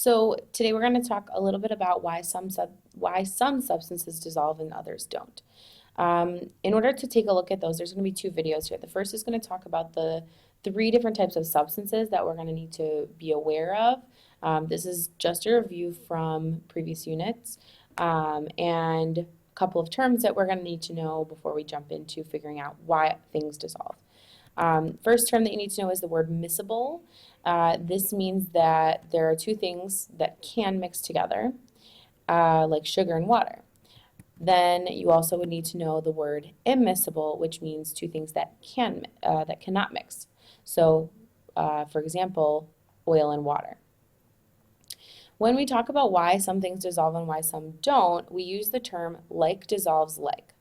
So today we're going to talk a little bit about why some substances dissolve and others don't. In order to take a look at those, there's going to be two videos here. The first is going to talk about the three different types of substances that we're going to need to be aware of. This is just a review from previous units and a couple of terms that we're going to need to know before we jump into figuring out why things dissolve. First term that you need to know is the word miscible. This means that there are two things that can mix together, like sugar and water. Then you also would need to know the word immiscible, which means two things that cannot mix. So, for example, oil and water. When we talk about why some things dissolve and why some don't, we use the term like dissolves like.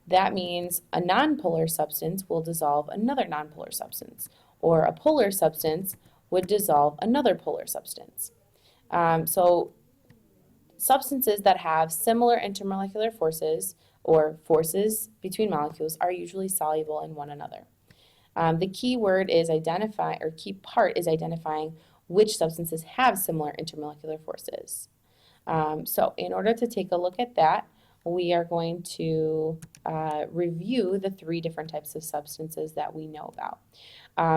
That means a nonpolar substance will dissolve another nonpolar substance, or a polar substance would dissolve another polar substance. So substances that have similar intermolecular forces or forces between molecules are usually soluble in one another. The key word is key part is identifying which substances have similar intermolecular forces. So in order to take a look at that, we are going to review the three different types of substances that we know about.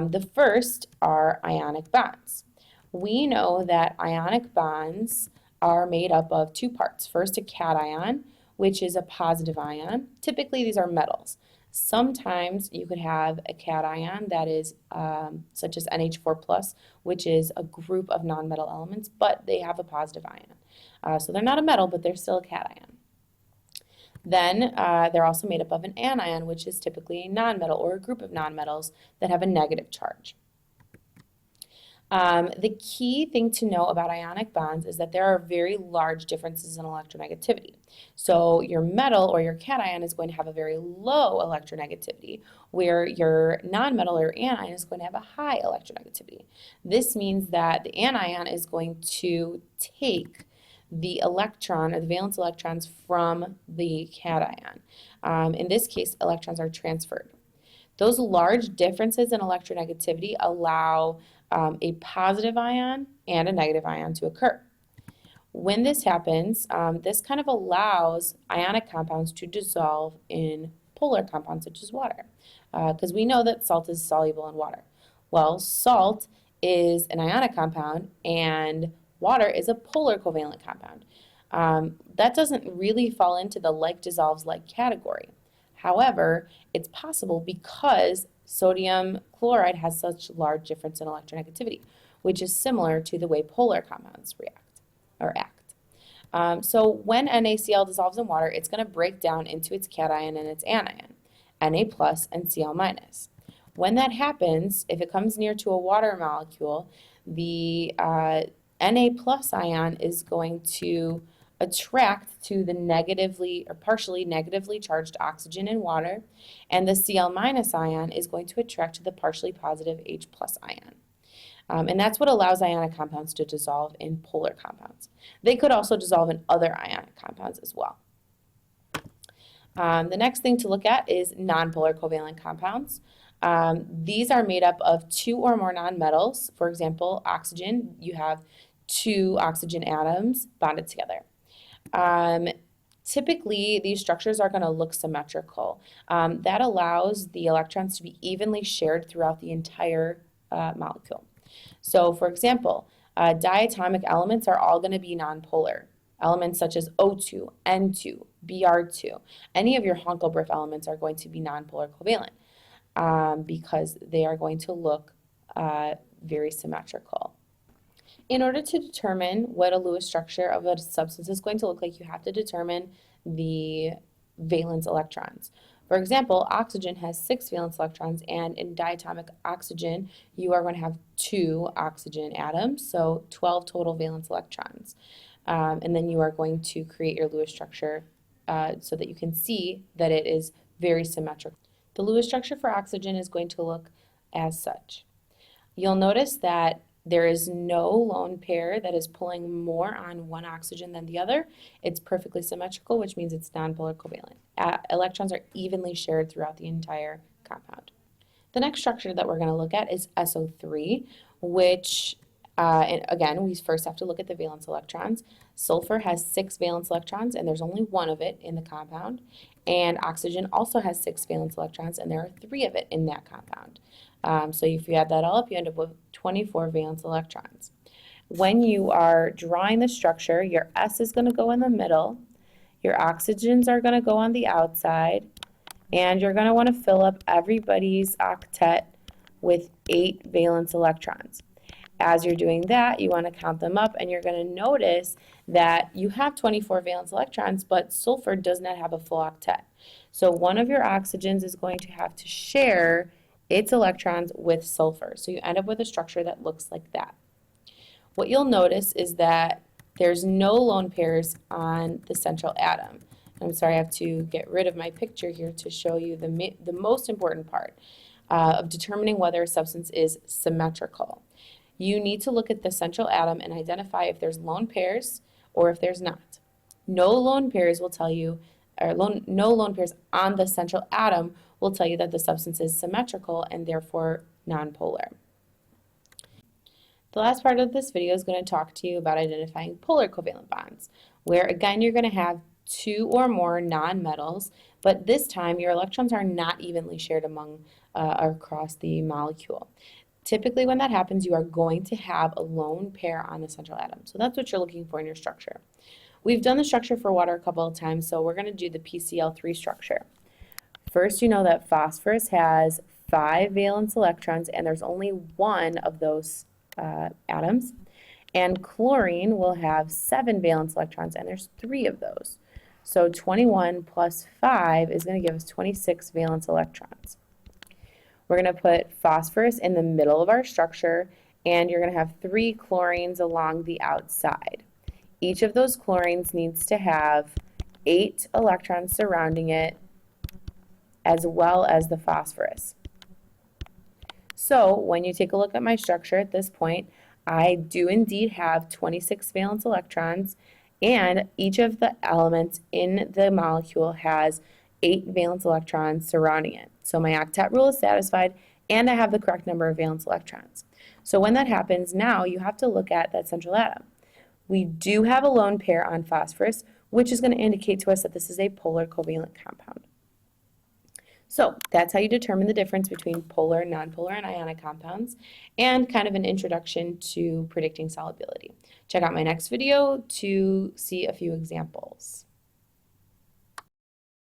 The first are ionic bonds. We know that ionic bonds are made up of two parts. First, a cation, which is a positive ion. Typically, these are metals. Sometimes you could have a cation that is such as NH4+, which is a group of nonmetal elements, but they have a positive ion. So they're not a metal, but they're still a cation. Then they're also made up of an anion, which is typically a nonmetal or a group of nonmetals that have a negative charge. The key thing to know about ionic bonds is that there are very large differences in electronegativity. So your metal or your cation is going to have a very low electronegativity, where your nonmetal or anion is going to have a high electronegativity. This means that the anion is going to take the electron or the valence electrons from the cation. In this case, electrons are transferred. Those large differences in electronegativity allow a positive ion and a negative ion to occur. When this happens, this kind of allows ionic compounds to dissolve in polar compounds such as water, because we know that salt is soluble in water. Well, salt is an ionic compound and water is a polar covalent compound. That doesn't really fall into the like dissolves like category. However, it's possible because sodium chloride has such large difference in electronegativity, which is similar to the way polar compounds react or act. So when NaCl dissolves in water, it's going to break down into its cation and its anion, Na plus and Cl minus. When that happens, if it comes near to a water molecule, the Na plus ion is going to attract to the negatively or partially negatively charged oxygen in water, and the Cl minus ion is going to attract to the partially positive H plus ion. And that's what allows ionic compounds to dissolve in polar compounds. They could also dissolve in other ionic compounds as well. The next thing to look at is nonpolar covalent compounds. These are made up of two or more nonmetals. For example, oxygen, you have two oxygen atoms bonded together. Typically, these structures are going to look symmetrical. That allows the electrons to be evenly shared throughout the entire molecule. So, for example, diatomic elements are all going to be nonpolar. Elements such as O2, N2, Br2, any of your Hunkelbrief elements are going to be nonpolar covalent because they are going to look very symmetrical. In order to determine what a Lewis structure of a substance is going to look like, you have to determine the valence electrons. For example, oxygen has 6 valence electrons, and in diatomic oxygen, you are going to have 2 oxygen atoms, so 12 total valence electrons. And then you are going to create your Lewis structure so that you can see that it is very symmetrical. The Lewis structure for oxygen is going to look as such. You'll notice that there is no lone pair that is pulling more on one oxygen than the other. It's perfectly symmetrical, which means it's nonpolar covalent. Electrons are evenly shared throughout the entire compound. The next structure that we're going to look at is SO3, which And again, we first have to look at the valence electrons. Sulfur has 6 valence electrons, and there's only 1 of it in the compound. And oxygen also has 6 valence electrons, and there are 3 of it in that compound. So if you add that all up, you end up with 24 valence electrons. When you are drawing the structure, your S is going to go in the middle, your oxygens are going to go on the outside, and you're going to want to fill up everybody's octet with 8 valence electrons. As you're doing that, you want to count them up, and you're going to notice that you have 24 valence electrons, but sulfur does not have a full octet. So one of your oxygens is going to have to share its electrons with sulfur. So you end up with a structure that looks like that. What you'll notice is that there's no lone pairs on the central atom. I'm sorry, I have to get rid of my picture here to show you the most important part of determining whether a substance is symmetrical. You need to look at the central atom and identify if there's lone pairs or if there's not. No lone pairs will tell you, or no lone pairs on the central atom will tell you that the substance is symmetrical and therefore nonpolar. The last part of this video is going to talk to you about identifying polar covalent bonds, where again you're going to have 2 or more nonmetals, but this time your electrons are not evenly shared among or across the molecule. Typically when that happens, you are going to have a lone pair on the central atom. So that's what you're looking for in your structure. We've done the structure for water a couple of times, so we're going to do the PCl3 structure. First, you know that phosphorus has 5 valence electrons, and there's only 1 of those atoms. And chlorine will have 7 valence electrons, and there's 3 of those. So 21 plus 5 is going to give us 26 valence electrons. We're going to put phosphorus in the middle of our structure, and you're going to have 3 chlorines along the outside. Each of those chlorines needs to have 8 electrons surrounding it, as well as the phosphorus. So when you take a look at my structure at this point, I do indeed have 26 valence electrons, and each of the elements in the molecule has 8 valence electrons surrounding it. So my octet rule is satisfied, and I have the correct number of valence electrons. So when that happens, now you have to look at that central atom. We do have a lone pair on phosphorus, which is going to indicate to us that this is a polar covalent compound. So that's how you determine the difference between polar, nonpolar, and ionic compounds, and kind of an introduction to predicting solubility. Check out my next video to see a few examples.